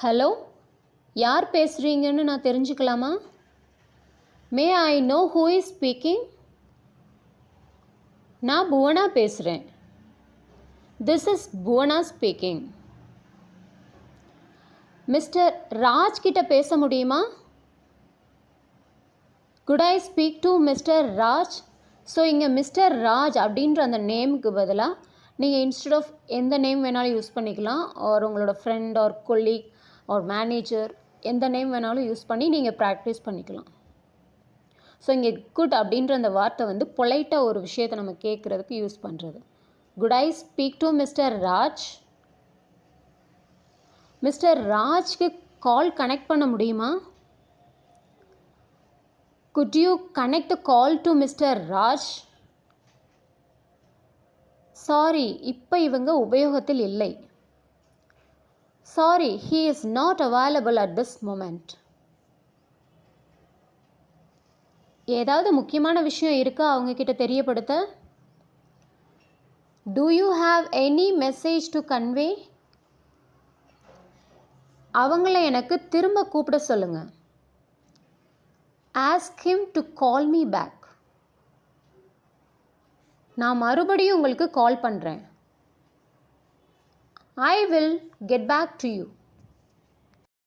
Hello, யார் பேசுகிறீங்கன்னு நான் தெரிஞ்சுக்கலாமா? மே I know who is speaking? நான் புவனா பேசுகிறேன். This is Bhuvana speaking. Mister Raj கிட்ட பேச முடியுமா? Good I speak to mister Raj? So இங்கே மிஸ்டர் ராஜ் அப்படின்ற அந்த நேமுக்கு பதிலாக நீங்கள் இன்ஸ்டெட் ஆஃப் எந்த நேம் வேணாலும் யூஸ் பண்ணிக்கலாம். ஆர் உங்களோட friend R colleague R manager எந்த நேம் வேணாலும் யூஸ் பண்ணி நீங்கள் ப்ராக்டிஸ் பண்ணிக்கலாம். ஸோ இங்கே குட் அப்படின்ற அந்த வார்த்தை வந்து பொலைட்டாக ஒரு விஷயத்தை நம்ம கேட்குறதுக்கு யூஸ் பண்ணுறது. Could I speak to mister Raj? Mister ராஜ்க்கு கால் கனெக்ட் பண்ண முடியுமா? Could you connect the call to Mr. Raj? Sorry, இப்போ இவங்க உபயோகத்தில் இல்லை. Sorry, he is not available at this moment. ஏதாவது முக்கியமான விஷயம் இருக்கா அவங்க கிட்ட தெரியப்படுத்த? Do you have any message to convey? அவங்கள எனக்கு திரும்ப கூப்பிட சொல்லுங்க. Ask him to call me back. நான் மறுபடியும் உங்களுக்கு கால் பண்ணுறேன். I will get back to you.